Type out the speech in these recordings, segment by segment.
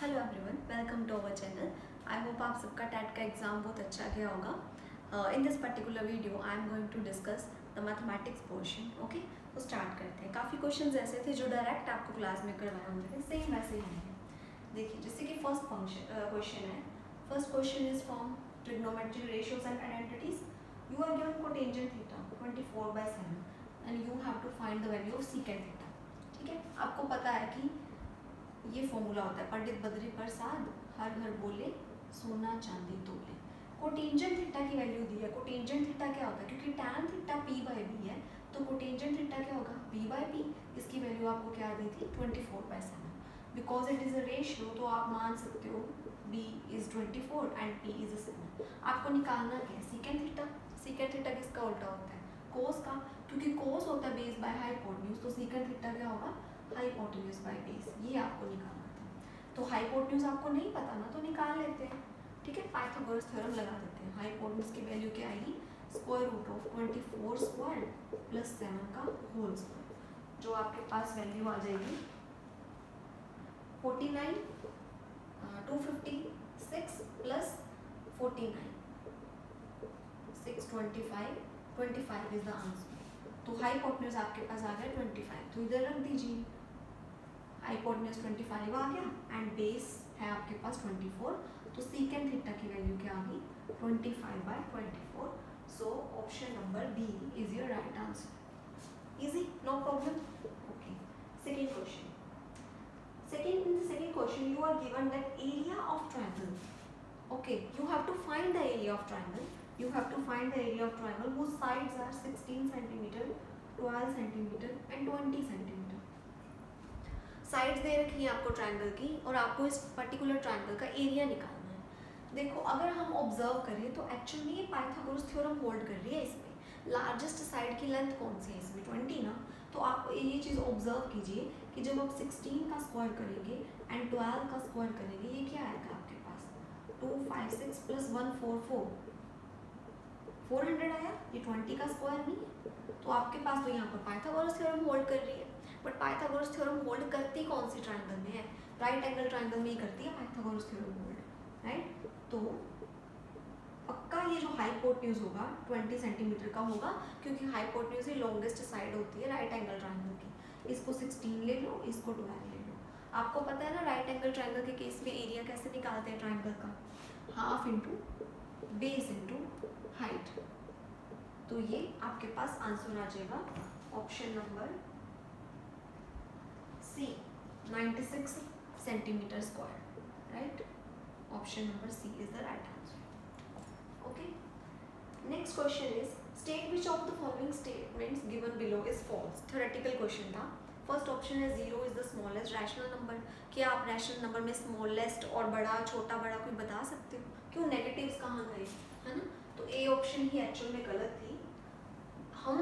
Hello everyone, welcome to our channel. I hope आप सबका TET का एग्ज़ाम बहुत अच्छा गया होगा। In this particular video I am going to discuss the mathematics portion. Okay, तो स्टार्ट करते हैं। काफ़ी क्वेश्चंस ऐसे थे जो डायरेक्ट आपको क्लास में करवाए होंगे थे, सेम वैसे ही हैं। देखिए, जैसे कि फर्स्ट क्वेश्चन है। First question is from trigonometric ratios and identities. You are given cotangent theta 24/7 and you have to find the value of secant theta. ठीक है, आपको पता है कि ये फॉर्मूला होता है, पंडित बद्री प्रसाद हर घर बोले सोना चांदी तोले। कोटेंजेंट थीटा की वैल्यू दी है। कोटेंजेंट थीटा क्या होता है? क्योंकि टैन थीटा p/b है, तो कोटेंजेंट थीटा क्या होगा? p/b। इसकी वैल्यू आपको क्या दी थी? 24/7। Because it is a ratio, तो आप मान सकते हो b is 24 and p is 7। आपको निकालना क्या है? Secant theta. सीकेंट थीटा किसका उल्टा होता है? कोस का। क्योंकि कोस होता है बेस बाय हाइपोटेन्यूज, तो सीकेंट थीटा क्या होगा? Hypotenuse by base. ये आपको निकालना था। तो हाइपोटेन्यूज आपको नहीं पता ना, तो निकाल लेते हैं। ठीक है, पाइथागोरस थ्योरम लगा देते हैं। हाइपोटेन्यूज की वैल्यू क्या आएगी? Square root of 24 square plus 7 का होल स्क्वायर, जो आपके पास वैल्यू आ जाएगी 49 256 प्लस 49 625 25 इज द आंसर। तो हाइपोटेन्यूज आपके पास आ गया 25, तो इधर रख दीजिए। हाइपोटेन्यूज 25 आ गया एंड बेस है आपके पास 24, तो सीकेंट थीटा की वैल्यू क्या आ गई? 25/24। So option number B is your right answer. Easy, no problem. Okay, second question. In the second question you are given that area of triangle. Okay, you have to find the area of triangle. You have to find the area of triangle whose sides are 16 centimeter, 12 centimeter and 20 centimeter. Sides दे रखी है आपको triangle की, और आपको इस particular triangle का area निकालना है। देखो, अगर हम ऑब्जर्व करें तो एक्चुअली ये पाइथागोरस थ्योरम होल्ड कर रही है। इसमें लार्जेस्ट साइड की लेंथ कौन सी है? इसमें 20 ना। तो आप ये चीज़ ऑब्जर्व कीजिए कि जब आप 16 का स्क्वायर करेंगे एंड 12 का स्क्वायर करेंगे, ये क्या आएगा आपके पास? 256 प्लस 144 400 आया। ये 20 का स्क्वायर नहीं है, तो आपके पास तो यहाँ पर पाइथागोरस थ्योरम होल्ड कर रही है। बट पाइथागोरस थ्योरम होल्ड करती कौन सी ट्रायंगल में है? राइट एंगल ट्रायंगल में ही करती है पाइथागोरस थ्योरम होल्ड, राइट। तो पक्का ये जो हाइपोटेन्यूज होगा 20 सेंटीमीटर का होगा, क्योंकि हाइपोटेन्यूज ही लॉन्गेस्ट साइड होती है राइट एंगल ट्रायंगल की। इसको 16 ले लो, इसको 12 ले लो। आपको पता है ना राइट एंगल ट्रायंगल के केस में एरिया कैसे निकालते हैं ट्रायंगल का? Half into base into height. तो ये आपके पास आंसर आ जाएगा option number C, 96 centimetre square, right. Option number C is the right answer. Okay, next question is state which of the following statements given below is false. Theoretical question था। First option है 0 is the smallest rational number. क्या आप rational number में smallest और बड़ा, छोटा, बड़ा कोई बता सकते हो? क्यों? नेगेटिव्स कहाँ गए, है ना। तो ए ऑप्शन ही एक्चुअल में गलत थी। हम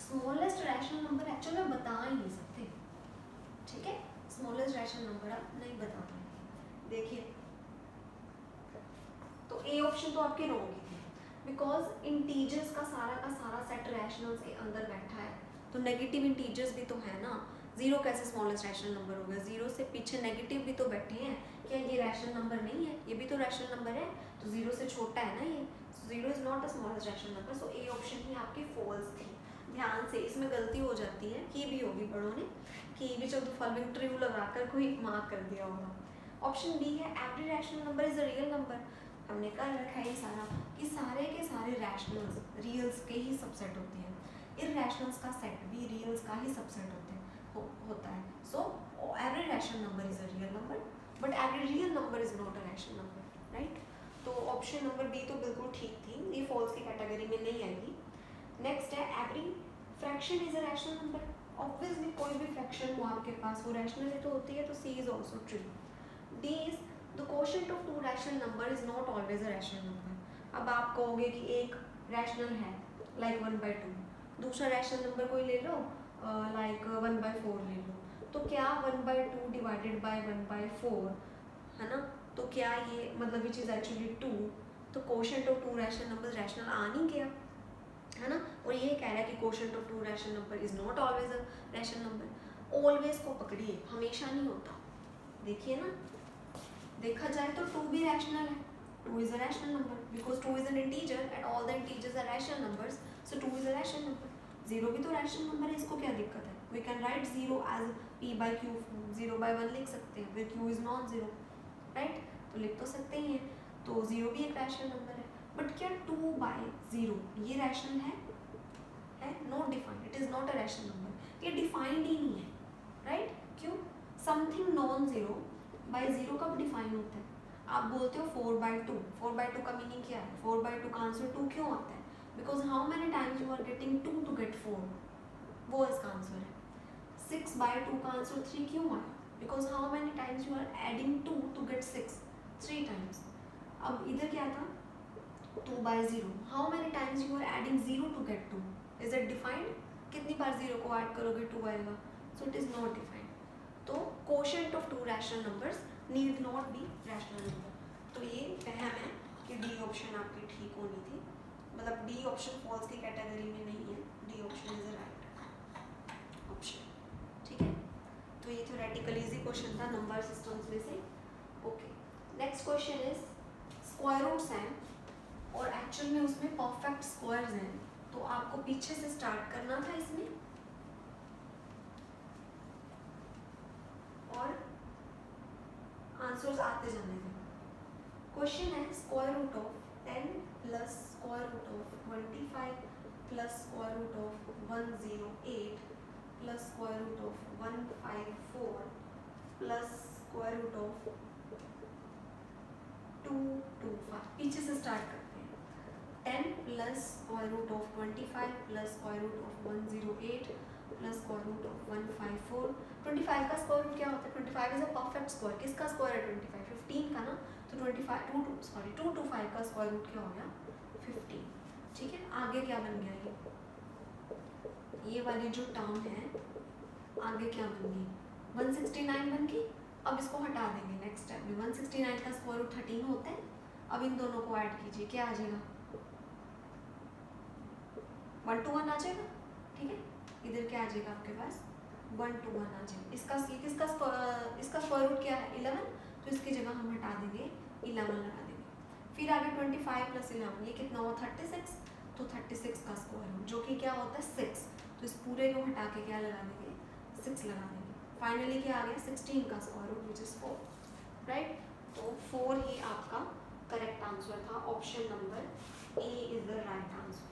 स्मॉलेस्ट रैशनल नंबर एक्चुअल में बता ही नहीं सकते। ठीक है, स्मॉलेस्ट रैशनल नंबर आप नहीं बता पाएंगे। देखिए, तो ए ऑप्शन तो आपके रॉन्ग ही थे, बिकॉज इंटीजर्स का सारा सेट रैशनल्स के अंदर बैठा है, तो नेगेटिव इंटीजर्स भी तो है ना। 0 कैसे स्मॉलेस्ट रैशनल नंबर होगा? 0 से पीछे नेगेटिव भी तो बैठे हैं। क्या ये रैशनल नंबर नहीं है? ये भी तो रैशनल नंबर है, तो 0 से छोटा है ना ये। 0 is not a smallest rational number. So A option ही आपकी फॉल्स थी। ध्यान से, इसमें गलती हो जाती है, की भी होगी बड़ों ने, कि विच ऑफ द फॉलोइंग ट्रू लगाकर कोई मार्क कर दिया होगा। ऑप्शन बी है every rational number is a real number. हमने कर रखा है ये सारा कि सारे के सारे रैशनल्स रियल्स के ही सबसेट होते हैं। इरैशनल्स का सेट भी रियल्स का ही सबसेट होता है। So every rational number is a real number, but every real number is not a rational number, right. तो ऑप्शन नंबर बी तो बिल्कुल ठीक थी, ये फॉल्स की कैटेगरी में नहीं आएगी। नेक्स्ट है every fraction is a rational number. Obviously कोई भी फ्रैक्शन हो आपके पास वो रैशनल ही तो होती है, तो C is also true. D is the quotient of two rational number is not always a rational number. अब आप कहोगे कि एक रैशनल है लाइक 1/2, दूसरा रैशनल नंबर कोई ले लो लाइक 1/4 ले लो, तो क्या 1/2 डिवाइडेड बाय 1/4 है ना, तो क्या ये मतलब विच इज एक्चुअली 2, तो quotient of two rational number rational आ नहीं गया, है ना। और ये कह रहा है कि quotient of two rational number is not always a rational number. Always को पकड़िए, हमेशा नहीं होता। देखिए ना, देखा जाए तो 2 भी रैशनल है, 2 is a rational number because 2 is an integer and all the integers are rational numbers, so 2 is a rational number. 0 भी तो रैशनल नंबर है, इसको क्या दिक्कत है? We can write 0 as p/q, 0/1 लिख सकते हैं, फिर q is non zero, right? तो लिख तो सकते ही हैं, तो 0 भी एक रैशनल नंबर है। बट क्या 2/0 ये रैशनल है? Not defined, it is not a rational number, ये डिफाइंड ही नहीं है, राइट? क्यों? Something non zero by zero कब डिफाइन होता है? आप बोलते हो 4/2, 4/2 का मीनिंग क्या है? 4/2 का आंसर 2 क्यों आता है? Because how many times you are getting 2 to get 4, वो इसका आंसर है। 6/2 का आंसर 3 क्यों आया? Because how many times you are adding 2 to get 6, 3 times. अब इधर क्या था? 2/0, how many times you are adding 0 to get 2, is it defined? कितनी बार 0 को ऐड करोगे 2 आएगा, so it is not defined. तो quotient of 2 rational numbers need not be rational number. तो ये वहम है कि डी ऑप्शन आपकी ठीक होनी थी, मतलब डी ऑप्शन फॉल्स की कैटेगरी में नहीं है, D option is a right option, ठीक है? तो ये थ्योरेटिकल इजी क्वेश्चन था नंबर सिस्टम्स में से। Okay, next question is square roots हैं और एक्चुअल में उसमें परफेक्ट स्क्वायर्स हैं, तो आपको पीछे से स्टार्ट करना था इसमें और आंसर्स आते जाने थे। क्वेश्चन है square root of 10 plus square root of 25 plus square root of 108 plus square root of 154 plus square root of 225। पीछे से स्टार्ट करते हैं। 10 plus square root of 25 plus square root of 108 plus square root of 154। 25 का square root क्या होता है? 25 is a perfect square. किसका square है 25? 15 का ना, तो 225 का स्क्वायर रूट क्या हो गया? 15, ठीक है? आगे क्या बन गया? ये वाली जो टर्म है आगे क्या बन गई? 169 बन गई। अब इसको हटा देंगे नेक्स्ट स्टेप में। 169 का स्क्वायर रूट 13 होता है। अब इन दोनों को ऐड कीजिए, क्या आ जाएगा? 1 to 1 आ जाएगा, ठीक है? इधर क्या आ जाएगा आपके पास? 1 to 1 आ जाएगा। इसका स्क्वायर रूट क्या है? 11, तो इसकी जगह हम हटा देंगे 11 लगा देंगे। फिर आगे 25 प्लस 11, ये कितना हुआ? 36, तो 36 का स्क्वायर रूट जो कि क्या होता है? 6, तो इस पूरे को हटा के क्या लगा देंगे? 6 लगा देंगे। फाइनली क्या आ गया? 16 का square root which is 4, right? तो 4 ही आपका करेक्ट आंसर था, option number A is the right answer.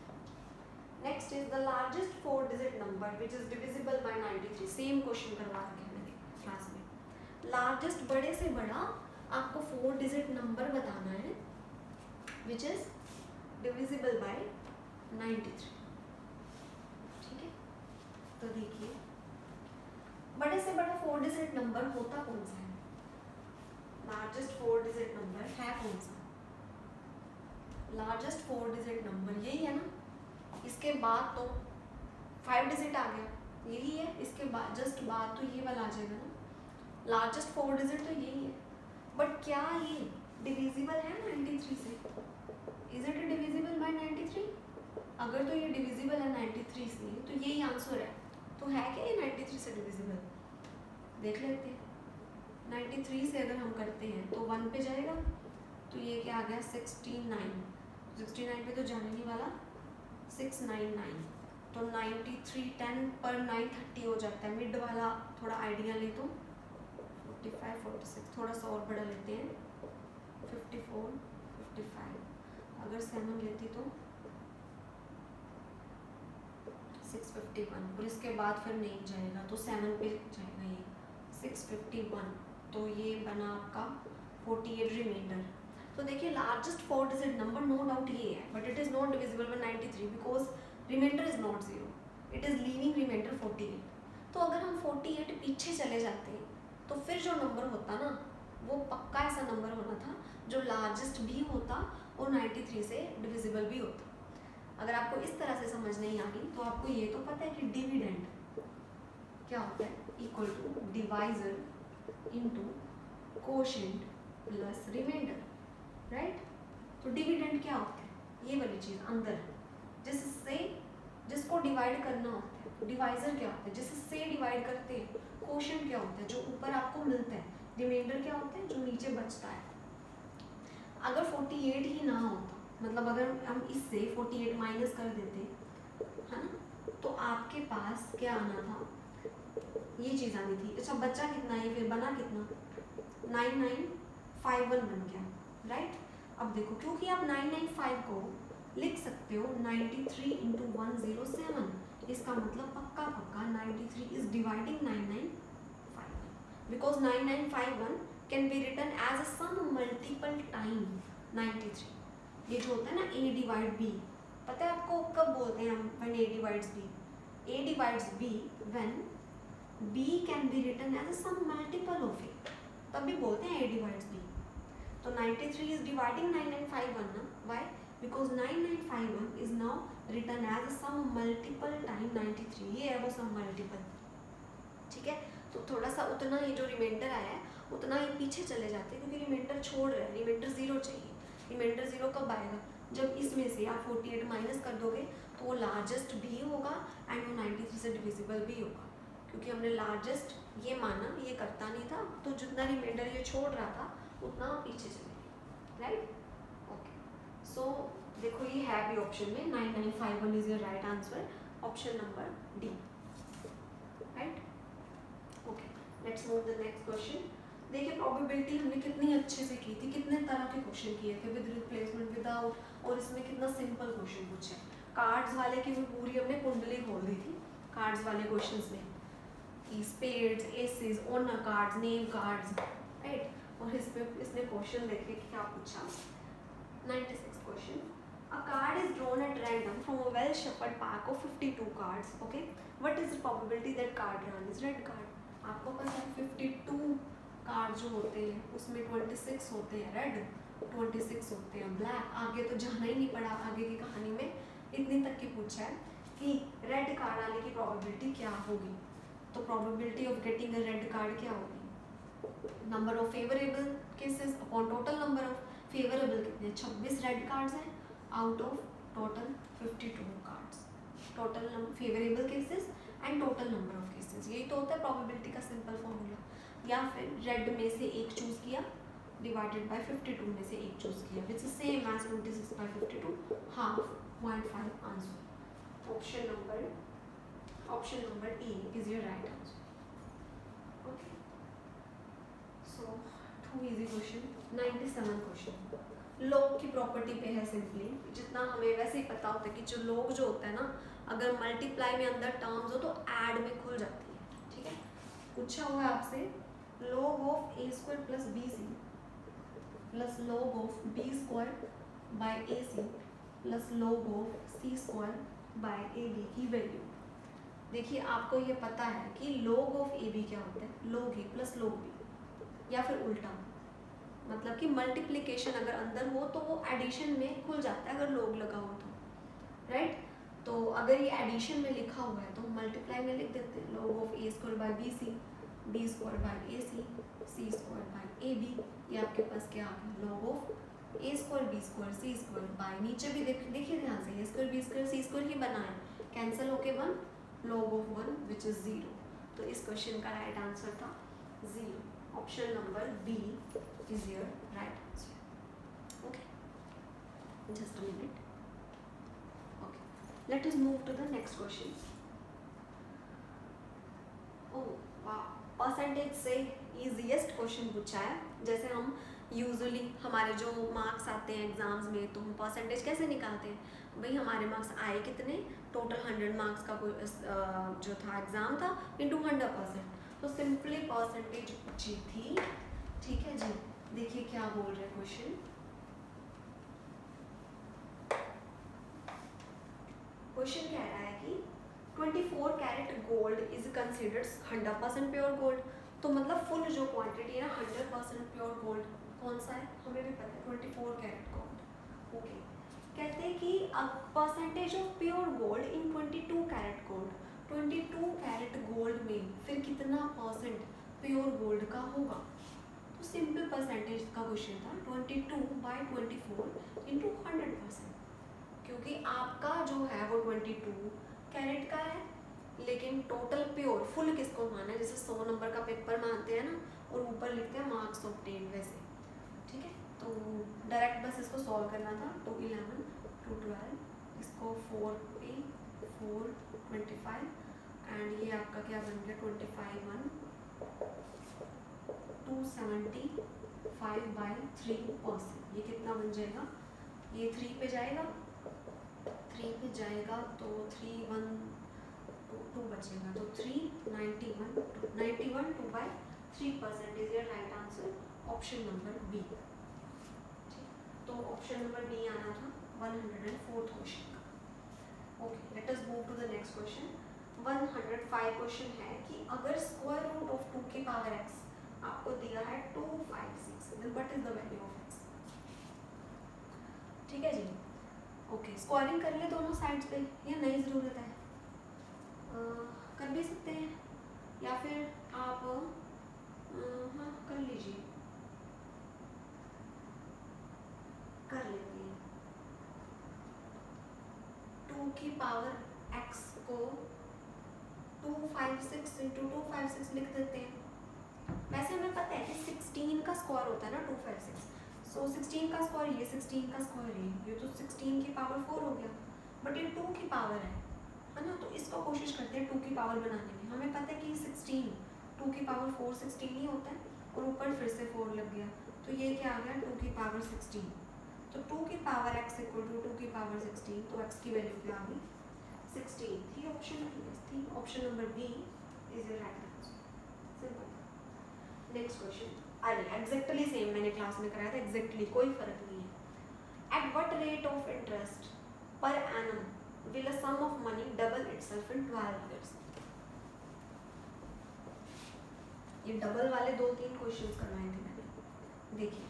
Next is the largest 4 digit number which is divisible by 93। Same question करवा रखे हैं मैंने क्लास में। लार्जेस्ट बड़े से बड़ा आपको 4 डिजिट नंबर बताना है विच इज डिविजिबल बाय 93, ठीक है? तो देखिए बड़े से बड़ा 4 डिजिट नंबर होता कौन सा है? लार्जेस्ट 4 डिजिट नंबर है कौन सा? लार्जेस्ट 4 डिजिट नंबर यही है ना? इसके बाद तो 5 डिजिट आ गया, यही है। इसके बाद जस्ट बाद तो ये वाला आ जाएगा ना। लार्जेस्ट 4 डिजिट तो यही है, बट क्या ये डिविजिबल है 93 से? Is it divisible by 93? अगर तो ये डिविजिबल है 93 से तो यही आंसर है। तो है क्या ये 93 से डिविजिबल? देख लेते हैं। 93 से अगर हम करते हैं तो 1 पे जाएगा, तो ये क्या आ गया? 69, 69 पे तो जाने नहीं वाला, 699, तो 93 10 पर 9 30 हो जाता है। मिड वाला थोड़ा आइडिया ले तो 45 46, थोड़ा सा और बड़ा लेते हैं 54 55, अगर 7 लेती तो 651, और इसके बाद फिर नहीं जाएगा तो 7 पे जाएगा ये 651, तो ये बना आपका 48 रिमाइंडर। तो देखिए largest 4 digit number no doubt ये है, but it is not divisible by 93 because reminder is not 0, it is leaving reminder 48। तो अगर हम 48 पीछे चले जाते हैं तो फिर जो नंबर होता ना वो पक्का ऐसा नंबर होना था जो लार्जेस्ट भी होता और 93 से डिविजिबल भी होता। अगर आपको इस तरह से समझ नहीं आ रही तो आपको ये तो पता है कि डिविडेंड क्या होता है? Equal to divisor into quotient plus reminder, right? तो डिविडेंड क्या होता है? ये वाली चीज़ अंदर जिससे जिसको डिवाइड करना होता है। डिवाइजर क्या होता है? जिससे डिवाइड करते हैं। कोशेंट क्या होता है? जो ऊपर आपको मिलता है, रिमाइंडर क्या होता है, जो नीचे बचता है। अगर 48 ही ना होता, मतलब अगर हम इससे 48 माइनस कर देते, है ना, तो आपके पास क्या आना था, ये चीज़ आनी थी। अच्छा बच्चा कितना है, फिर बना कितना, 9951 बन गया, राइट। अब देखो क्योंकि आप 995 को लिख सकते हो 93 इंटू 107, इसका मतलब पक्का पक्का 93 is dividing 9951, because 9951 can be written as a some multiple time 93। ये जो होता है ना a डिवाइड b, पता है आपको कब बोलते हैं हम, when a divides b, a divides b when b can be written as a some multiple of a, तभी बोलते हैं a divides b। तो 93 is dividing 9951 ना, why, because 9951 is now written as a some multiple time 93, ये है वो some multiple, ठीक है। तो थोड़ा सा उतना ही जो रिमाइंडर आया है उतना ही पीछे चले जाते हैं, क्योंकि रिमाइंडर छोड़ रहे हैं, रिमाइंडर 0 चाहिए। रिमाइंडर 0 कब आएगा, जब इसमें से आप 48 माइनस कर दोगे तो वो लार्जेस्ट भी होगा एंड वो 93 से डिविजिबल भी होगा, क्योंकि हमने लार्जेस्ट ये माना, ये करता नहीं था, तो जितना रिमाइंडर ये छोड़ रहा था उतना पीछे चले गए, राइट। ओके, सो देखो ये है भी ऑप्शन में 9951 is your right answer, option number D, right. Okay, let's move the next question. देखिए प्रोबेबिलिटी हमने कितनी अच्छे से की थी, कितने तरह के क्वेश्चन किए थे, विद रिप्लेसमेंट, विदाउट, और इसमें कितना सिंपल क्वेश्चन पूछे। कार्ड्स वाले की भी पूरी हमने कुंडली खोल दी थी कार्ड्स वाले क्वेश्चंस में, कि spades, aces, honour cards, name cards, right. और इसने क्वेश्चन देखे कि क्या पूछा, 96 क्वेश्चन। A card is drawn at random from a well shuffled pack of 52 cards. Okay, what is the probability that card drawn is red card? आपको पता है 52 कार्ड जो होते हैं उसमें 26 होते हैं रेड, 26 होते हैं ब्लैक। आगे तो जाना ही नहीं पड़ा, आगे की कहानी में इतनी तक की पूछा है कि रेड कार्ड आने की प्रोबेबिलिटी क्या होगी। तो probability of getting a red card क्या होगी, number of favourable cases upon total number of favourable, कितने 26 रेड कार्ड्स हैं out of total 52 cards, total favourable cases and total number of cases. यही तो होता है प्रोबेबिलिटी का सिंपल फॉर्मूला। या फिर रेड में से एक चूज किया डिवाइडेड बाय 52 में से एक चूज किया, which is same as 26 by 52, half 0.5 answer. Option number E is your right answer. Okay, so 2 easy question. 97 question लोग की प्रॉपर्टी पे है। सिंपली जितना हमें वैसे ही पता होता है कि जो लोग जो होता है ना, अगर मल्टीप्लाई में अंदर टर्म्स हो तो ऐड में खुल जाती है, ठीक है। पूछा हुआ है आपसे log of a square plus bc plus log of b square by ac plus log of c square by ab की वैल्यू। देखिए आपको ये पता है कि log of ab क्या होता है, log a plus log b, या फिर उल्टा, मतलब कि मल्टीप्लिकेशन अगर अंदर हो तो वो एडिशन में खुल जाता है अगर log लगा हो तो, राइट। तो अगर ये एडिशन में लिखा हुआ है तो मल्टीप्लाई में लिख देते हैं log of a square by bc b square by A C, C square by A B. ये आपके पास क्या आ गया, log of A square B square C square by, नीचे भी देखिए ध्यान से, A square B square C square ही बना है, कैंसिल होके 1, लॉग ऑफ 1 विच इज 0। तो इस क्वेश्चन का राइट आंसर था 0। Option number B is your right answer. Okay, just a minute. Okay, let us move to the next question. Oh वाह, percentage से ईजीएस्ट क्वेश्चन पूछा है। जैसे हम यूजुअली हमारे जो मार्क्स आते हैं एग्जाम्स में तो हम परसेंटेज कैसे निकालते हैं, भाई हमारे मार्क्स आए कितने, टोटल 100 मार्क्स का जो था एग्जाम था इंटू 100%, तो सिंपली परसेंटेज पूछी थी, ठीक है जी। देखिए क्या बोल रहे हैं क्वेश्चन, क्वेश्चन कह रहा है कि 24 carat gold is considered 100% pure gold. तो मतलब फुल जो क्वांटिटी है ना 100% प्योर गोल्ड कौन सा है, हमें भी पता है 24 कैरेट गोल्ड। ओके, कहते हैं कि percentage of pure gold in 22 carat gold, 22 carat gold में फिर कितना परसेंट प्योर गोल्ड का होगा। तो सिंपल परसेंटेज का क्वेश्चन था 22/24 इंटू 100%, क्योंकि आपका जो है वो 22 कैरेट का है, लेकिन टोटल प्योर फुल किसको माना है, जैसे 100 नंबर का पेपर मानते हैं ना, और ऊपर लिखते हैं मार्क्स ऑब्टेन वैसे, ठीक है। तो डायरेक्ट बस इसको सॉल्व करना था, 2 11 2 12, इसको 4 पे 4 25 एंड ये आपका क्या बन गया 25 1 275/3%। ये कितना बन जाएगा, ये 3 पे जाएगा, 3 पे जाएगा तो 3 1 2 बचेगा, तो 391 2/3% is your right answer, option number B. तो ऑप्शन नंबर बी आना था 104th क्वेश्चन का। Okay, let us move to the next question. 105 question है कि अगर स्क्वायर रूट ऑफ 2 की पावर x आपको दिया है 256, then what is the value of x। ठीक है जी। ओके, स्क्वायरिंग कर ले दोनों साइड्स पे, या नहीं ज़रूरत है, कर भी सकते हैं, या फिर आप हाँ कर लीजिए, कर लेते हैं। 2 की पावर x को 256 × 256 लिख देते हैं। वैसे हमें पता है कि 16 का स्क्वायर होता है ना 256, सो 16 का स्क्वायर ये, 16 का स्क्वायर ये तो 16 की पावर 4 हो गया, बट ये 2 की पावर है ना। तो इसको कोशिश करते हैं 2 की पावर बनाने में। हमें पता है कि 16 2 की पावर 4 16 ही होता है, और ऊपर फिर से 4 लग गया, तो ये क्या आ गया 2 की पावर 16। तो 2 की पावर x = 2 की पावर 16, तो x की वैल्यू क्या आ गई 16 थी। ऑप्शन थी, option number B is your right answer. Simple. Next question, अरे एग्जैक्टली सेम मैंने क्लास में कराया था, एग्जैक्टली कोई फर्क नहीं है। At what rate of interest per annum will a sum of money double itself in 12 years। ये डबल वाले 2-3 क्वेश्चंस करवाए थे मैंने। देखिए,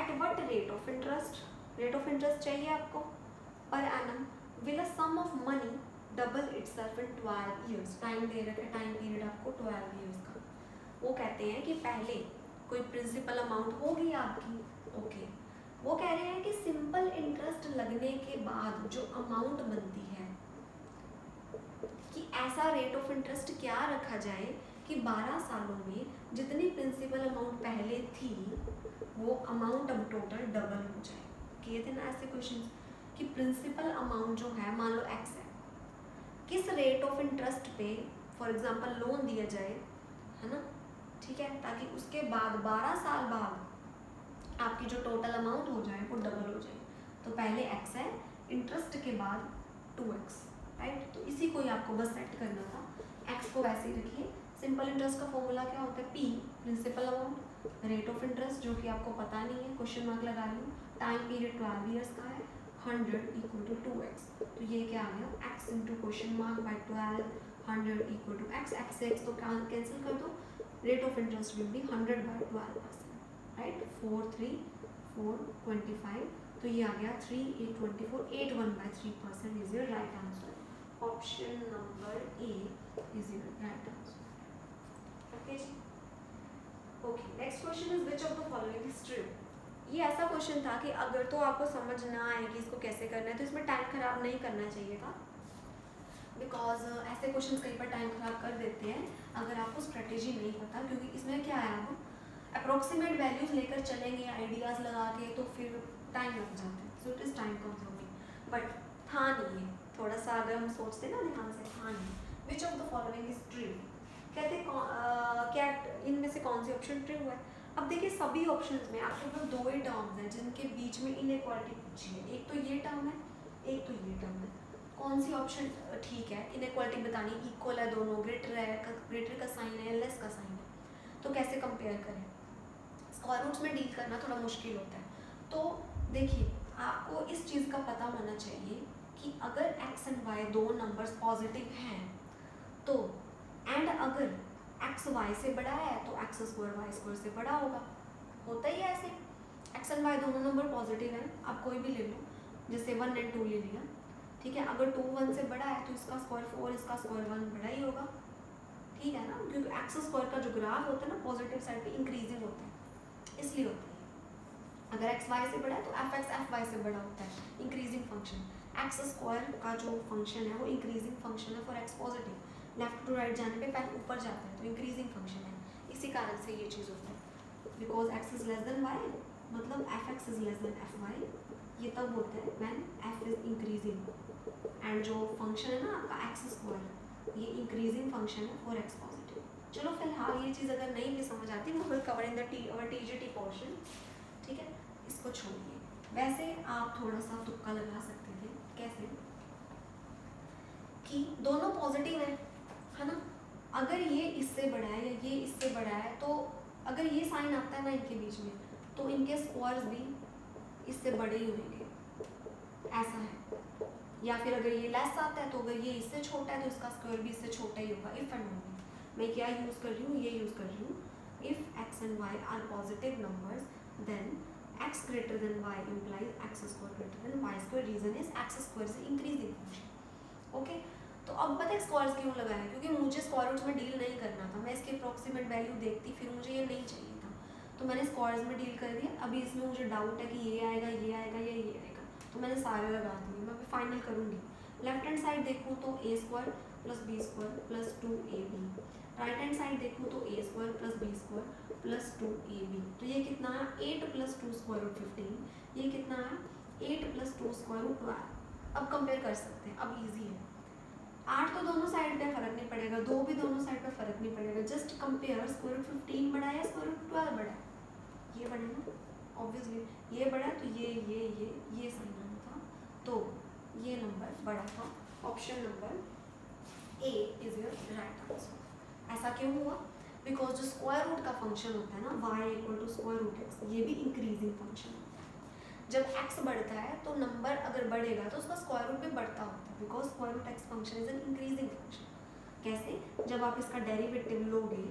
at what rate of interest, rate of interest चाहिए आपको, per annum will a sum of money double itself in 12 years। Time दे रखे, टाइम पीरियड आपको 12 years का। वो कहते हैं कि पहले कोई प्रिंसिपल अमाउंट होगी आपकी, ओके, वो कह रहे हैं कि सिंपल इंटरेस्ट लगने के बाद जो अमाउंट बनती है, कि ऐसा रेट ऑफ इंटरेस्ट क्या रखा जाए कि 12 सालों में जितनी प्रिंसिपल अमाउंट पहले थी वो अमाउंट अब टोटल डबल हो जाए। किए थे ना ऐसे क्वेश्चंस कि प्रिंसिपल अमाउंट जो है मान लो x है, किस रेट ऑफ इंटरेस्ट पे फॉर एग्जांपल लोन दिया जाए, है ना, ठीक है, ताकि उसके बाद 12 साल बाद आपकी जो टोटल अमाउंट हो जाए वो डबल हो जाए। तो पहले x है, इंटरेस्ट के बाद 2x, राइट। तो इसी को ही आपको बस सेट करना था। x को वैसे ही रखिए। सिंपल इंटरेस्ट का फॉर्मूला क्या होता है, p principal amount, rate of interest जो कि आपको पता नहीं है, क्वेश्चन मार्क लगा लो, टाइम पीरियड 12 years का है, 100 = 2x। तो ये क्या आ गया x × (12) 100 = x, x से x तो कैंसिल कर दो, rate of interest will be 100/12%, right. 4 3 4 25, तो ये आ गया 3 8 24 81/3% is your right answer. Option number A is your right answer. Okay जी। Okay, next question is which of the following is true. ये ऐसा क्वेश्चन था कि अगर तो आपको समझ ना आए कि इसको कैसे करना है, तो इसमें टाइम खराब नहीं करना चाहिए था, बिकॉज ऐसे क्वेश्चन कई बार टाइम खराब कर देते हैं अगर आपको स्ट्रेटेजी नहीं पता, क्योंकि इसमें क्या है, आप अप्रोक्सीमेट वैल्यूज लेकर चलेंगे आइडियाज लगा के, तो फिर टाइम लग जाता है, सो it is time consuming. But था नहीं है, थोड़ा सा अगर हम सोचते ना ध्यान से, था नहीं। विच of the following is true, कहते क्या इनमें से कौन सी ऑप्शन ट्रू है। अब देखिए सभी ऑप्शंस में आपके पास 2 ही टर्म्स हैं जिनके बीच में इनइक्वालिटी पूछी है, एक तो ये टर्म है, एक तो ये टर्म है। कौन सी ऑप्शन ठीक है, इनइक्वालिटी बतानी, इक्वल है दोनों, ग्रेटर है, ग्रेटर का साइन है, लेस का साइन है, तो कैसे कंपेयर करें। स्क्वायर रूट्स में डील करना थोड़ा मुश्किल होता है। तो देखिए, आपको इस चीज़ का पता होना चाहिए कि अगर x and y 2 numbers positive हैं, तो एंड अगर x y से बड़ा है तो x² y² से बड़ा होगा, होता ही है ऐसे। x एंड y दोनों नंबर पॉजिटिव हैं, आप कोई भी ले लो, जैसे 1 और 2 ले लिया, ठीक है। अगर 2 1 से बड़ा है तो इसका स्क्वायर 4, इसका स्क्वायर 1 बड़ा ही होगा, ठीक है ना, क्योंकि x² का जो ग्राफ होता है ना पॉजिटिव साइड पे इंक्रीजिंग होता है, इसलिए होता है। अगर x y से बड़ा है तो f(x) f(y) से बड़ा होता है, इंक्रीजिंग फंक्शन। x² का जो फंक्शन है वो इंक्रीजिंग फंक्शन है for x positive, left to right जाने पे पहले ऊपर जाता है, तो इंक्रीजिंग फंक्शन है, इसी कारण से ये चीज़ होता है, because X is less than Y, मतलब F X is less than F Y, ये तब होता है when F is increasing, and जो फंक्शन है ना आपका एक्स स्क्वायर, ये इंक्रीजिंग फंक्शन है फॉर एक्स पॉजिटिव। चलो फिलहाल ये चीज़ अगर नहीं भी समझ आती, वो will cover in the TGT portion, ठीक है, इसको छोड़िए। वैसे आप थोड़ा सा तुक्का लगा सकते थे, कैसे कि दोनों पॉजिटिव है ना, अगर ये इससे बड़ा है या ये इससे बड़ा है, तो अगर ये साइन आता है ना इनके बीच में, तो इनके स्क्वायर्स भी इससे बड़े ही होंगे, ऐसा है। या फिर अगर ये लेस आता है, तो अगर ये इससे छोटा है तो इसका स्क्वायर भी इससे छोटा ही होगा। इफ एंड ओनली, मैं क्या यूज़ कर रही हूँ, ये यूज़ कर रही हूँ, if X and Y are positive numbers then X greater than Y implies X square greater than Y square, reason is X square से इंक्रीजिंग फंक्शन। ओके, तो अब पता है स्क्वायर्स क्यों लगाया, क्योंकि मुझे स्क्वायर रूट्स में डील नहीं करना था, मैं इसके अप्रॉक्सीमेट वैल्यू देखती, फिर मुझे ये नहीं चाहिए था, तो मैंने स्क्वायर्स में डील कर दिया। अभी इसमें मुझे डाउट है कि ये आएगा ये आएगा या ये आएगा, तो मैंने सारे लगा दिए, मैं अभी फाइनल करूँगी। लेफ्ट हैंड साइड देखूँ तो A square plus B square plus 2ab, right hand side देखूँ तो A square plus B square plus 2ab, तो ये कितना है 8 प्लस 2 स्क्वायर रूट 15, ये कितना है 8 प्लस 2 स्क्वायर रूट 12। अब कंपेयर कर सकते हैं, अब ईजी है, 8 तो दोनों साइड पे फर्क नहीं पड़ेगा, 2 भी दोनों साइड पे फर्क नहीं पड़ेगा, जस्ट कंपेयर स्क्वायर रूट 15 बड़ा है स्क्वायर रूट 12 बड़ा है, ये बड़ा है ना, ऑब्वियसली ये बड़ा है, तो ये साइन आना था, तो ये नंबर बड़ा था। Option number A is your right answer. ऐसा क्यों हुआ, बिकॉज जो स्क्वायर रूट का फंक्शन होता है ना y equal to square root X, ये भी इंक्रीजिंग फंक्शन होता है। जब x बढ़ता है तो नंबर अगर बढ़ेगा तो उसका स्क्वायर रूट भी बढ़ता होता है, because square root X function is an increasing function. कैसे, जब आप इसका डेरिवेटिव लोगे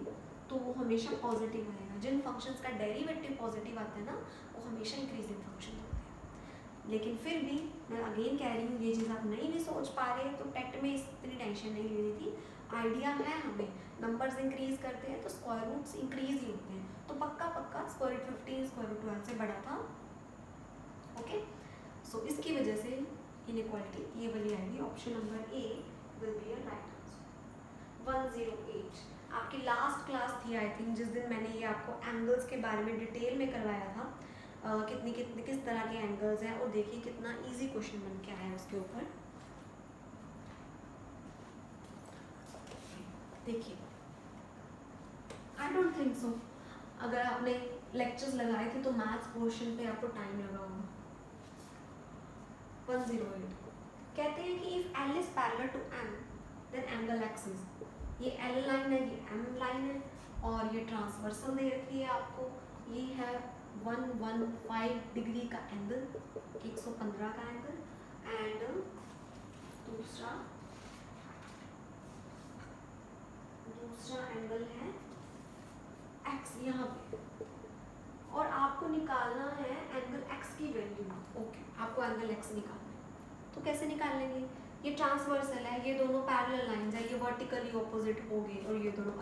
तो वो हमेशा पॉजिटिव आएगा, जिन फंक्शंस का डेरिवेटिव पॉजिटिव आता है ना वो हमेशा इंक्रीजिंग फंक्शन होते हैं। लेकिन फिर भी मैं अगेन कह रही हूँ, ये चीज़ आप नहीं भी सोच पा रहे तो टेट में इतनी टेंशन नहीं लेनी थी, आइडिया है हमें, नंबर्स इंक्रीज करते हैं तो स्क्वायर रूट्स इंक्रीज ही होते हैं, तो पक्का स्क्वायर रूट 15 स्क्वायर रूट 12 से बड़ा था। ओके, सो इसकी वजह से इनइक्वालिटी ये वाली आएगी, option number A will be your right answer. 108 आपकी लास्ट क्लास थी आई थिंक, जिस दिन मैंने ये आपको एंगल्स के बारे में डिटेल में करवाया था, किस तरह के एंगल्स हैं, और देखिए कितना इजी क्वेश्चन बन के आया है उसके ऊपर। देखिए आई डोंट थिंक सो अगर आपने लेक्चर्स लगाए थे तो मैथ्स पोर्शन पे आपको टाइम लगा होगा। 108 कहते हैं कि if L is parallel to M then angle X is, ये एल लाइन है, ये एम लाइन है, और ये ट्रांसवर्सल दे रखी है आपको, ये है 115 डिग्री का एंगल, 115 का एंगल, एंड दूसरा एंगल है x यहाँ पे, और आपको निकालना है एंगल x की वैल्यू। ओके, आपको एंगल x निकालना है, तो कैसे निकाल लेंगे, ये ट्रांसवर्सल है, ये दोनों पैरेलल लाइंस है, ये वर्टिकली ऑपोजिट हो गए, और ये दोनों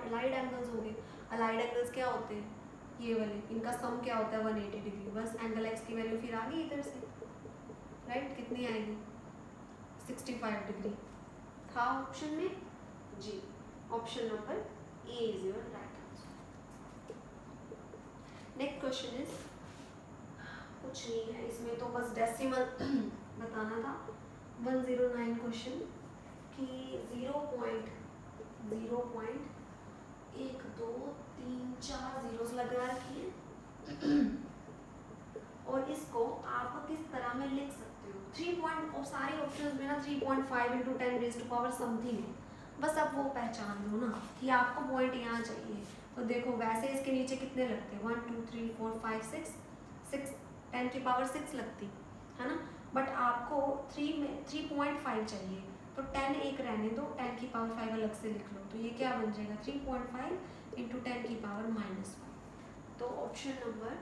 अलाइड एंगल्स हो गए। अलाइड एंगल्स क्या होते हैं, ये वाले, इनका सम क्या होता है 180 डिग्री, बस एंगल x की वैल्यू फिर आ गई इधर से, राइट, कितनी आएगी 65 डिग्री था ऑप्शन में जी। Option number A is your right answer. Next question is, कुछ नहीं है इसमें, तो बस डेसिमल बताना था। 109 क्वेश्चन कि 0.1 2 3 4 जीरोस लगा रखी है और इसको आप किस तरह में लिख सकते हो, 3 पॉइंट, और सारे ऑप्शंस में ना 3.5 × 10 रेज़ टू पावर समथिंग है, बस अब वो पहचान लो ना कि आपको पॉइंट यहाँ चाहिए। तो देखो वैसे इसके नीचे कितने लगते हैं, 1 2 3 4 5 6 10 की पावर 6 लगती है ना, बट आपको 3.5 चाहिए, तो 10 एक रहने दो, 10 की पावर 5 अलग से लिख लो, तो ये क्या बन जाएगा 3.5 × 10 की पावर -5, तो option number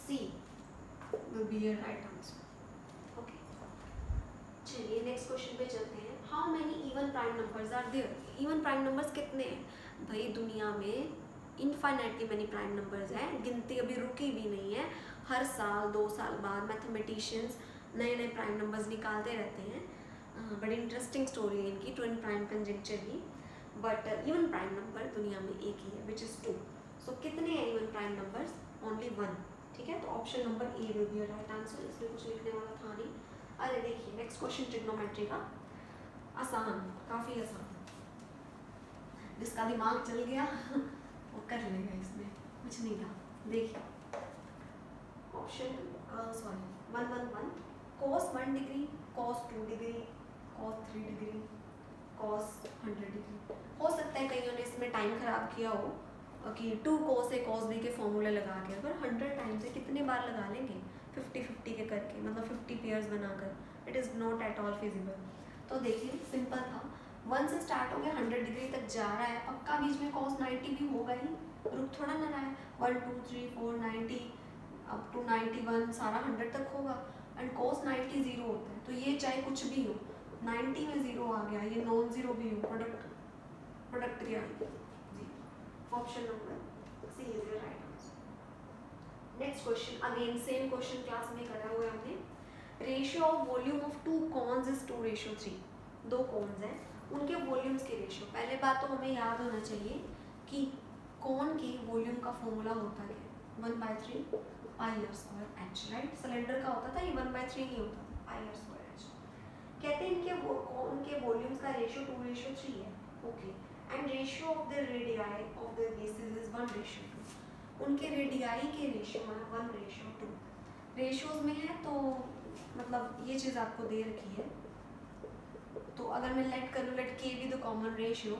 C will be your right answer. Okay, चलिए नेक्स्ट क्वेश्चन पे चलते हैं। How many even prime numbers are there, even prime numbers कितने हैं भाई, दुनिया में इनफाइनाइटली मेनी प्राइम नंबर्स हैं, गिनती अभी रुकी भी नहीं है, हर साल 2 साल बाद मैथमेटिशियंस नए नए प्राइम नंबर्स निकालते रहते हैं। बड़ी इंटरेस्टिंग स्टोरी है इनकी, ट्विन प्राइम कंजंक्चर की। बट इवन प्राइम नंबर दुनिया में एक ही है विच इज़ 2. सो कितने हैं इवन प्राइम नंबर्स? ओनली 1. ठीक है, तो option number A will be right answer. इसमें कुछ लिखने वाला था नहीं. अरे देखिए नेक्स्ट क्वेश्चन ट्रिग्नोमेट्री का, आसान, काफ़ी आसान, जिसका दिमाग चल गया वो कर लेगा, इसमें कुछ नहीं था. देखिए option sorry 111 cos 1 degree, cos 2 degree, cos 3 degree, cos 100 degree. हो सकता है कईयों ने इसमें टाइम खराब किया हो कि 2 cos ए cos b के फॉर्मूले लगा के, पर 100 टाइम से कितने बार लगा लेंगे 50-50 के करके, मतलब 50 पेयर्स बनाकर. It is not at all feasible. तो देखिए सिंपल था, 1 से स्टार्ट हो गया 100 डिग्री तक जा रहा है, पक्का बीच में cos 90 भी होगा ही, रुक थोड़ा ना रहा है. 1 2 3 4 90 अप टू 91 सारा 100 तक होगा. एंड cos 90 जीरो होता है, तो ये चाहे कुछ भी हो 90 में जीरो आ गया, ये नॉन जीरो भी हो, प्रोडक्ट क्या आएगी? Option number C is the right answer. Next question, again same question class में करा हुआ है हमने. Ratio of volume of 2 cones is 2:3. 2 cones हैं, उनके वॉल्यूम्स के रेशियो. पहले बात तो हमें याद होना चाहिए कि कॉन के वॉल्यूम का फॉर्मूला होता है 1/3 pi R square H. Right, cylinder का होता था, ये 1/3 नहीं होता था, पाई आर स्क्वायर एच. कहते हैं इनके वॉल्यूम्स का रेशियो 2:3 है. Okay, and ratio of the radii of the basis is 1:2. उनके रेडियाई के रेशियो है 1:2. रेशियोज में है तो मतलब ये चीज़ आपको दे रखी है. तो अगर मैं लेट करूँ, लेट के बी द कॉमन रेशियो,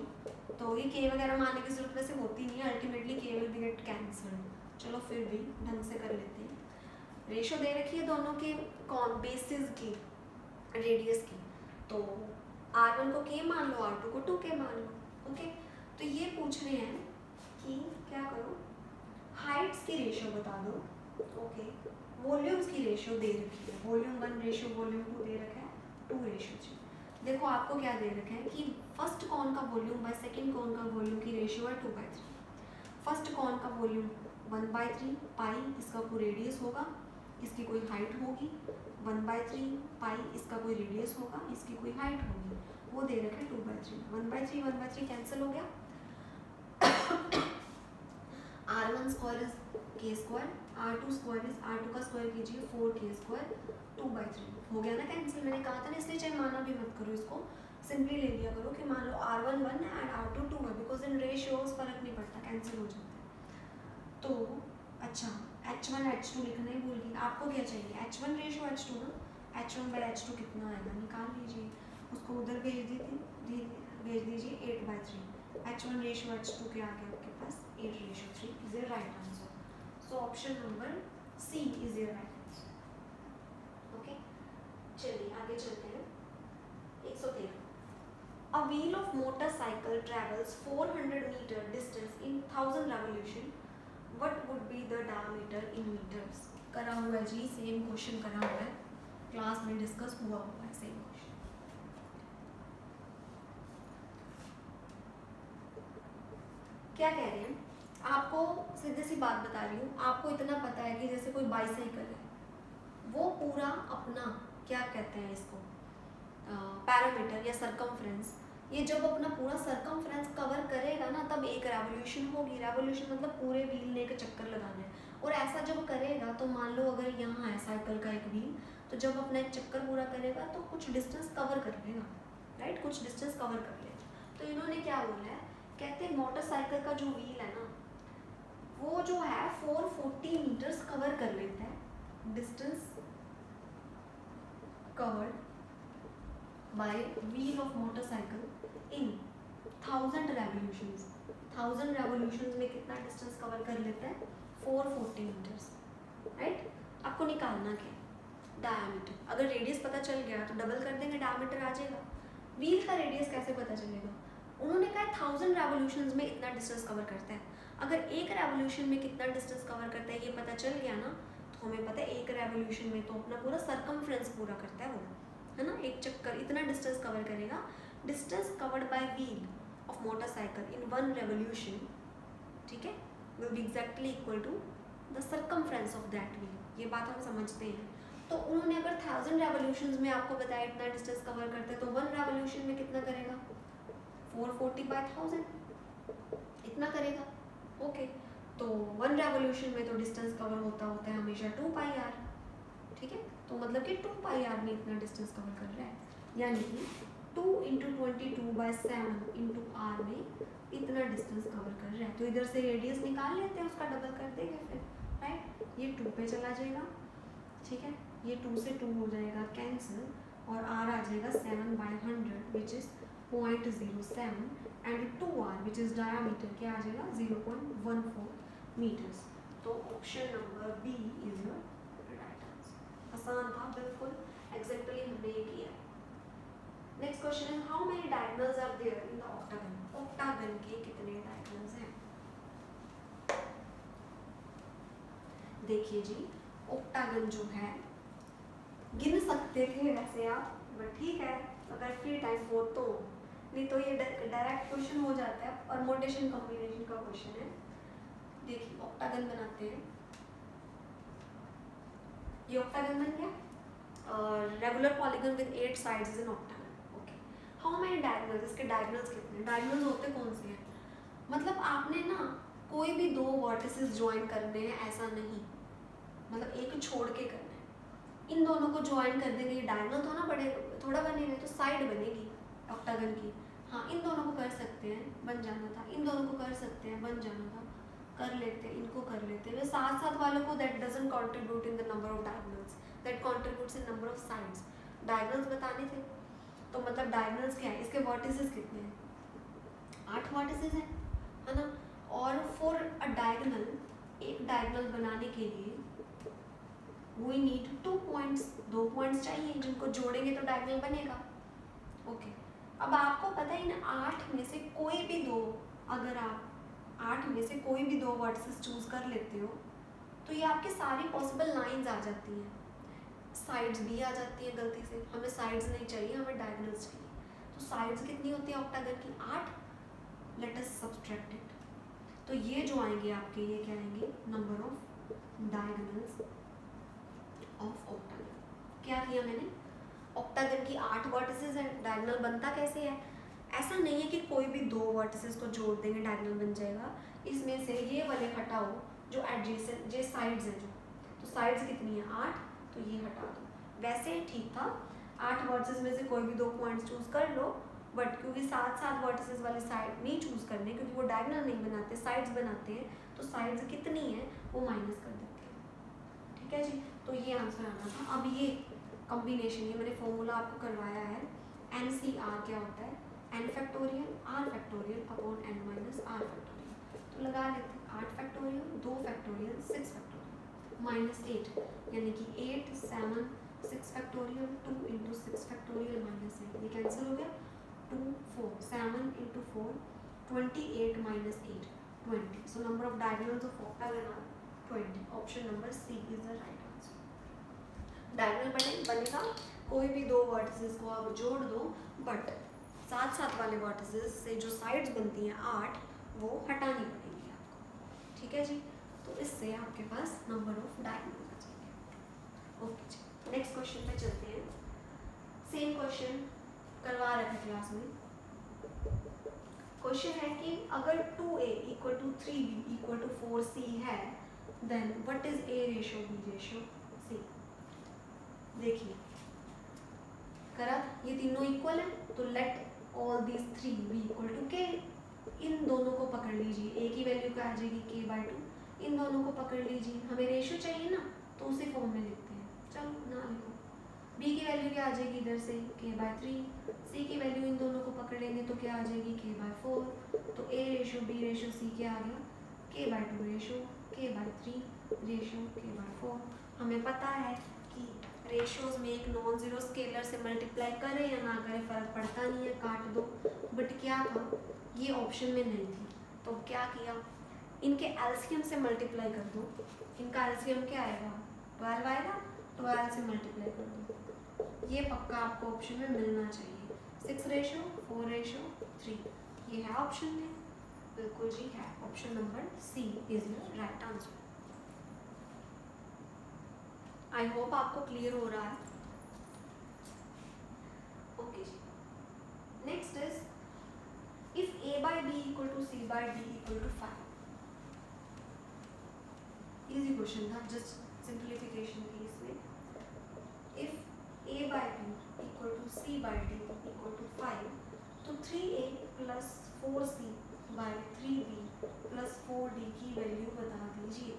तो ये के वगैरह मानने की जरूरत वैसे होती नहीं है, अल्टीमेटली के विल बी गेट कैंसल्ड. चलो फिर भी ढंग से कर लेते हैं. रेशियो दे रखी है दोनों के कौन बेसिस की, रेडियस की. तो R1 को के मान लो, R2 को 2 के मान लो. ओके, तो ये पूछ रहे हैं कि क्या करो, हाइट्स की रेशियो बता दो. ओके, वॉल्यूम्स की रेशियो दे रखी है, वॉल्यूम 1 रेशियो वॉल्यूम 2 दे रखा है 2:3. देखो आपको क्या दे रखा है कि फर्स्ट कॉन का वॉल्यूम बाय सेकंड कॉन का वॉल्यूम की रेशियो है 2/3. फर्स्ट कॉन का वॉल्यूम 1/3 पाई, इसका कोई रेडियस होगा, इसकी कोई हाइट होगी. 1/3 पाई, इसका कोई रेडियस होगा, इसकी कोई हाइट होगी. वो दे रखे 2/3. 1/3 कैंसिल हो गया. R1 स्क्वायर इज के square, R2 square is R2 का स्क्वायर कीजिए 4k स्क्वायर, 2/3 हो गया ना कैंसिल. मैंने कहा था ना, इसलिए चाहे माना भी मत करो, इसको सिंपली ले लिया करो कि मान लो R1 1 है एंड R2 2 है, बिकॉज इन रेशियोज फर्क नहीं पड़ता, कैंसिल हो जाता है. तो अच्छा, H1 H2 लिखना ही भूल गई. आपको क्या चाहिए, H1 रेशियो H2 ना, H1/H2 कितना आएगा निकाल लीजिए, उसको उधर भेज दीजिए 8/3. H1 रेशियो H2 क्या आ गया आपके पास 8:3 is the right answer. So option number C is the right answer. Okay, चलिए आगे चलते हैं. 113. A wheel of motorcycle travels 400 meter distance in 1000 revolution. What would be the diameter in meters? करा हुआ है जी, सेम क्वेश्चन करा हुआ है, क्लास में डिस्कस हुआ है सेम क्वेश्चन. क्या कह रहे हैं, आपको सीधी सी बात बता रही हूँ, आपको इतना पता है कि जैसे कोई बाइसाइकिल है, वो पूरा अपना क्या कहते हैं इसको, पैरामीटर या सरकमफ्रेंस, ये जब अपना पूरा सरकमफ्रेंस कवर करेगा ना, तब एक रेवोल्यूशन होगी. रेवोल्यूशन मतलब पूरे व्हील ने एक चक्कर लगाना है. और ऐसा जब करेगा तो मान लो अगर यहाँ है साइकिल का एक व्हील, तो जब अपना एक चक्कर पूरा करेगा तो कुछ डिस्टेंस कवर कर लेगा. राइट, कुछ डिस्टेंस कवर कर लेगा. तो इन्होंने क्या बोला है, कहते हैं मोटरसाइकिल का जो व्हील है ना, वो जो है 440 मीटर्स कवर कर लेता है. Distance covered by wheel of motorcycle in 1000 revolutions. 1000 revolutions में कितना डिस्टेंस कवर कर लेता है 440 मीटर्स. राइट, आपको निकालना क्या, डायमीटर. अगर रेडियस पता चल गया तो डबल कर देंगे, डायमीटर आ जाएगा. व्हील का रेडियस कैसे पता चलेगा, उन्होंने कहा 1000 रेवोल्यूशंस में इतना डिस्टेंस कवर करता है. अगर एक रेवोल्यूशन में कितना डिस्टेंस कवर करता है ये पता चल गया ना, तो हमें पता है एक रेवोल्यूशन में तो अपना पूरा सरकमफ्रेंस पूरा करता है वो, है ना, एक चक्कर इतना डिस्टेंस कवर करेगा. Distance covered by wheel of motorcycle in 1 revolution, ठीक है, will be exactly equal to the circumference of that wheel. ये बात हम समझते हैं. तो उन्होंने अगर 1000 रेवोल्यूशंस में आपको बताया इतना डिस्टेंस कवर करते हैं, तो 1 रेवोल्यूशन में कितना करेगा 440/1000 इतना करेगा। ओके, तो 1 रेवोल्यूशन में तो डिस्टेंस कवर होता होता है हमेशा 2πr, ठीक है। तो मतलब कि 2πr में इतना डिस्टेंस कवर कर रहा है, यानी कि 2 × 22/7 × r में इतना डिस्टेंस कवर कर रहा है। तो इधर से रेडियस निकाल लेते हैं, उसका डबल कर देंगे फिर, राइट। ये 2 पे चला जाएगा, ठीक है। ये 2 से 2 हो जाएगा कैंसिल, और r आ जाएगा 7/100 which is 0.07 and 2r which is diameter क्या आ जाएगा 0.14 मीटर्स। तो option number B is your right answer. आसान था बिल्कुल, एग्जैक्टली हमने ये किया। Next question is how many diagonals are there in the octagon. Octagon के कितने डायगोनल्स हैं? देखिए जी, ऑक्टागन जो है गिन सकते थे वैसे आप, बट ठीक है अगर फ्री टाइम हो तो, नहीं तो ये डायरेक्ट क्वेश्चन हो जाता है, परमुटेशन कॉम्बिनेशन का क्वेश्चन है। देखिए ऑक्टागन बनाते हैं, ये ऑक्टागन बन गया, regular polygon with 8 sides is an octagon. Okay, how many diagonals, इसके डायगोनल्स कितने? डायगोनल्स होते कौन से हैं? मतलब आपने ना कोई भी दो वर्टिसेस ज्वाइन करने हैं ऐसा नहीं, मतलब एक छोड़ के करना है। इन दोनों को ज्वाइन कर देंगे, ये डायगोनल तो ना बड़े थोड़ा बनेगा, तो साइड बनेगी ऑक्टागन की। हाँ, इन दोनों को कर सकते हैं, बन जाना था। इन दोनों को कर सकते हैं, बन जाना था। कर लेते हैं, इनको कर लेते हैं। साथ साथ वालों को that doesn't contribute in the number of diagonals, that contributes in number of sides. Diagonals बताने थे, तो मतलब डायगोनल्स क्या है, इसके वर्टिसेस कितने हैं? 8 वर्टिसेस हैं, है ना। और फॉर अ डायगोनल, एक डायगोनल बनाने के लिए वी नीड 2 पॉइंट्स, 2 पॉइंट्स चाहिए जिनको जोड़ेंगे तो डायगोनल बनेगा। ओके, अब आपको पता है ना 8 में से कोई भी दो, अगर आप 8 में से कोई भी दो वर्टिसेस चूज कर लेते हो तो ये आपकी सारी पॉसिबल लाइंस आ जाती हैं, साइड्स भी आ जाती हैं। गलती से हमें साइड्स नहीं चाहिए, हमें डायगोनल्स चाहिए। तो साइड्स कितनी होती है ऑक्टागन की? 8। Let us subtract it. तो ये जो आएंगे आपके, ये क्या आएंगे? Number of diagonals of octagon. क्या किया मैंने? ऑक्टागन की 8 वर्टिसेस हैं, डायगोनल बनता कैसे है? ऐसा नहीं है कि कोई भी दो वर्टिसेस को जोड़ देंगे डायगोनल बन जाएगा। इसमें से ये वाले हटाओ जो एडजेसेंट, जो साइड्स हैं जो, तो साइड्स कितनी है? 8, तो ये हटा दो। वैसे ठीक था, 8 वर्टिसेस में से कोई भी 2 पॉइंट्स चूज कर लो, बट क्योंकि साथ साथ वर्टिसेस वाले साइड नहीं चूज करने, क्योंकि वो डायगोनल नहीं बनाते, साइड्स बनाते हैं, तो साइड्स कितनी है वो माइनस कर देते हैं। ठीक है जी, तो ये आंसर आना था। अब ये कॉम्बिनेशन, ये मैंने फॉर्मूला आपको करवाया है, NCR क्या होता है? n factorial r factorial upon n minus r factorial. तो लगा लेते हैं 8 फैक्टोरियल, 2 फैक्टोरियल, 6 फैक्टोरियल माइनस 8, यानी कि 8 7 6 फैक्टोरियल 2 × 6 फैक्टोरियल माइनस 8, ये कैंसिल हो गया। 2 4 7 × 4 28 minus 8 20। So number of diagonals of octagon are 20। Option number C is the right answer. Diagonal बनेगा, कोई भी दो वर्टिसेस को आप जोड़ दो, बट साथ साथ वाले वर्टिसेस से जो साइड्स बनती हैं 8, वो हटानी पड़ेगी आपको। ठीक है जी, तो इससे आपके पास नंबर ऑफ डायगोनल आ जाएंगे। ओके जी, नेक्स्ट क्वेश्चन पे चलते हैं। सेम क्वेश्चन करवा रहे थे क्लास में। क्वेश्चन है कि अगर 2a = 3b = 4c है, then what is a ratio b ratio c। देखिए करा, ये तीनों इक्वल है, तो let all these 3 B equal to k। इन दोनों को पकड़ लीजिए, a की वैल्यू क्या आ जाएगी? k/2। इन दोनों को पकड़ लीजिए, हमें रेशियो चाहिए ना, तो उसी फॉर्म में लिखते हैं। चलो ना लिखो, b की वैल्यू क्या आ जाएगी इधर से? k/3। c की वैल्यू इन दोनों को पकड़ेंगे तो क्या आ जाएगी? k/4। तो a ratio b ratio c क्या आ गया? k/2 ratio k/3 ratio k/4। हमें पता है कि रेशियोज में एक नॉन जीरो स्केलर से मल्टीप्लाई करें या ना करें फर्क पड़ता नहीं है, काट दो। बट क्या था, ये ऑप्शन में नहीं थी, तो क्या किया, इनके एलसीएम से मल्टीप्लाई कर दो। इनका एलसीएम क्या आएगा? 12 आएगा, 12 से मल्टीप्लाई कर दो। ये पक्का आपको ऑप्शन में मिलना चाहिए। 6:4:3, ये है ऑप्शन में, बिल्कुल जी है। Option number C is the right answer. I hope आपको क्लियर हो रहा है। ओके जी, next is C by D equal to 5। Easy question था, जस्ट सिंप्लीफिकेशन की इसमें। If A by B equal to C by D equal to 5, तो 3a plus 4c by 3b plus 4d की value बता दीजिए।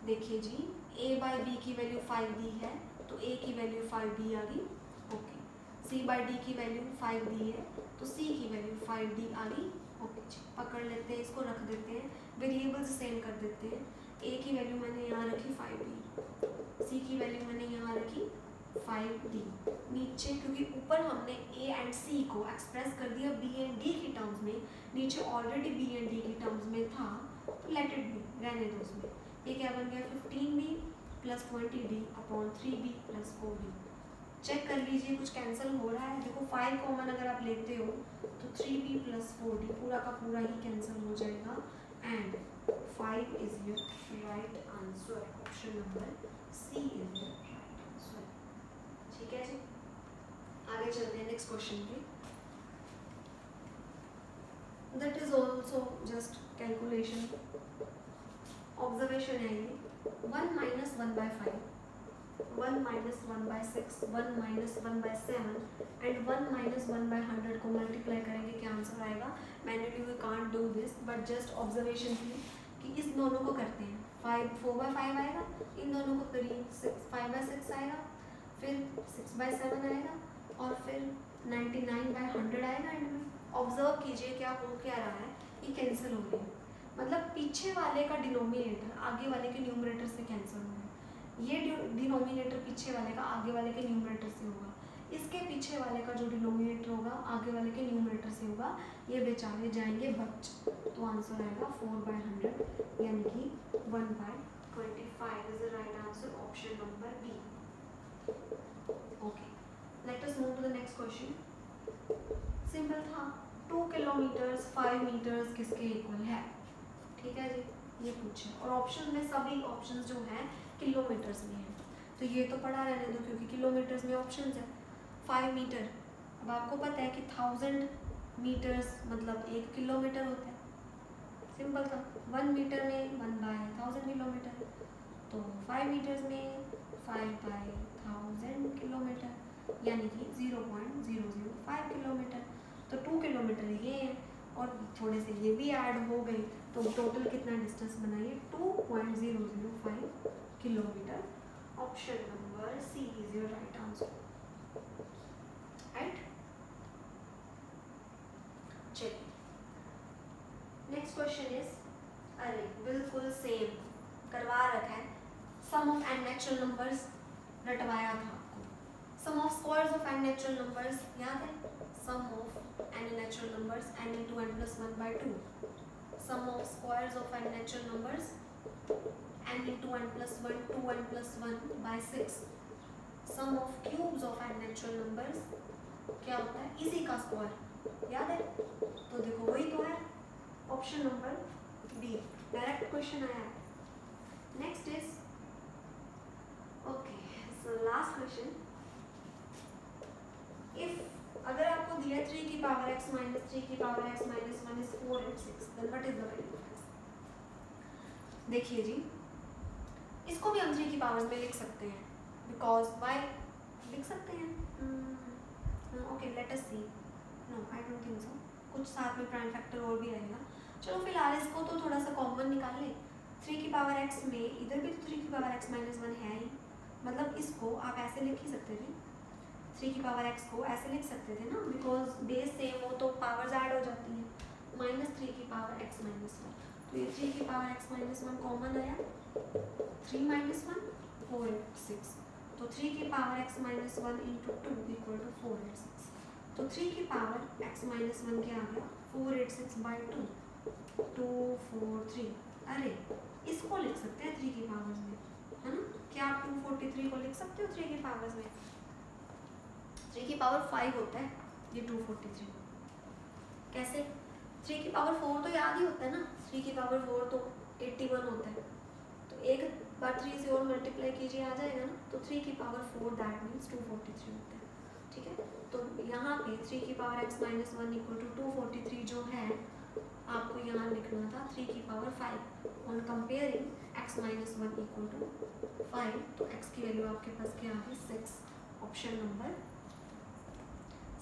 देखिए जी, a by B की value 5 दी है, तो a की वैल्यू 5 दी आ गई, ओके। c बाई डी की वैल्यू 5 दी है, तो c की वैल्यू 5 डी आ गई, ओके जी। पकड़ लेते हैं, इसको रख देते हैं, वेरिएबल्स सेम कर देते हैं। a की वैल्यू मैंने यहाँ रखी 5d, c की वैल्यू मैंने यहाँ रखी 5d। नीचे क्योंकि ऊपर हमने a एंड c को एक्सप्रेस कर दिया b एंड d की टर्म्स में, नीचे ऑलरेडी b एंड d की टर्म्स में था, तो लेट इट बी, रहने दो उसमें। ये क्या बन गया 15b plus 20d upon 3b plus 4d। Check कर लीजिए कुछ कैंसिल हो रहा है। देखो 5 कॉमन अगर आप लेते हो तो 3b प्लस 4d पूरा का पूरा ही कैंसिल हो जाएगा, and 5 is your right answer. Option number C is your right answer. ठीक है जी, आगे चलते हैं नेक्स्ट क्वेश्चन पे। That is also just calculation, observation है ये। 1 minus 1/5, 1 minus 1/6, 1 minus 1/7 and 1 minus 1/100 को मल्टीप्लाई करेंगे, क्या आंसर आएगा? Manually we can't do this, but just observation थी कि इस दोनों को करते हैं। 4/5 आएगा, इन दोनों को करिए, 5/6 आएगा, फिर 6/7 आएगा, और फिर 99/100 आएगा एंड में। ऑब्जर्व कीजिए क्या हो क्या रहा है, ये कैंसिल हो गया, मतलब पीछे वाले का डिनोमिनेटर आगे वाले के न्यूमरेटर से कैंसिल होगा। ये डिनोमिनेटर पीछे वाले का आगे वाले के न्यूमरेटर से होगा, इसके पीछे वाले का जो डिनोमिनेटर होगा आगे वाले के न्यूमरेटर से होगा, ये बेचारे जाएंगे बच। तो आंसर आएगा 4/100 यानी कि 1/25 is the right answer, option number B. Okay, let us move to the next question. Simple था, 2 किलोमीटर्स 5 मीटर्स किसके इक्वल है? ठीक है जी, ये पूछे, और ऑप्शन में सभी ऑप्शंस जो हैं किलोमीटर्स में है, तो ये तो पढ़ा रहने दो क्योंकि किलोमीटर्स में ऑप्शंस है। 5 मीटर, अब आपको पता है कि 1000 मीटर्स मतलब 1 किलोमीटर होता है, सिंपल था। 1 मीटर में 1/1000 किलोमीटर, तो 5 मीटर्स में 5/1000 किलोमीटर यानी कि 0.005 किलोमीटर। तो 2 किलोमीटर ये है और थोड़े से ये भी ऐड हो गए, तो टोटल कितना डिस्टेंस बनाइए 2.005 kilometre. Option number C is your right answer, right. चलिए नेक्स्ट क्वेश्चन इज, अरे बिल्कुल सेम करवा रखा है, sum of N natural numbers रटवाया था आपको। Sum of squares of N natural numbers याद है, sum of n natural numbers n into n plus 1/2, sum of squares of n natural numbers n into n plus 1 2n plus 1/6, sum of cubes of n natural numbers क्या होता है? इसी का square, याद है? तो देखो वही तो है, option number B, direct question आया है। Next is, okay so last question, if अगर आपको दिया 3 की पावर x माइनस 3 की power x minus 1 is 4 and 6, then what is the value of x? देखिए जी, इसको भी हम 3 की पावर्स में लिख सकते हैं, बिकॉज y लिख सकते हैं। Okay let us see, no I don't think so, कुछ साथ में प्राइम फैक्टर और भी आएगा। चलो फिलहाल इसको तो थोड़ा सा कॉमन निकाल ले। 3 की पावर x में इधर भी तो 3 की पावर x माइनस 1 है ही, मतलब इसको आप ऐसे लिख ही सकते थे, 3 की पावर x को ऐसे लिख सकते थे ना, बिकॉज बेस सेम हो तो पावर्स ऐड हो जाती हैं। -3 की पावर x माइनस 1, तो ये 3 की पावर x माइनस 1 कॉमन आया, 3 माइनस 1 4 8 6, तो 3 की power x minus 1 into 2 equal to 4 8 6, तो 3 की पावर x माइनस 1 क्या आ गया 486/2 243। अरे इसको लिख सकते हैं 3 की पावर्स में, है ना? क्या आप 243 को लिख सकते हो 3 की पावर्स में? 3 की पावर 5 होता है ये 243, कैसे? 3 की पावर 4 तो याद ही होता है ना, 3 की पावर 4 तो 81 होता है, तो एक बार 3 से और मल्टीप्लाई कीजिए आ जाएगा ना, तो 3 की पावर 4 दैट मीन्स 243 होता है। ठीक है, तो यहाँ पे 3 की power x minus 1 equal to 243 जो है आपको यहाँ लिखना था 3 की power 5 on comparing x minus 1 equal to 5, तो x की वैल्यू आपके पास क्या है 6। Option number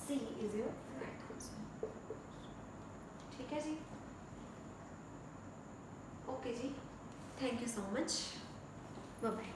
C is your right answer. ठीक है जी, ओके जी, thank you so much, bye bye.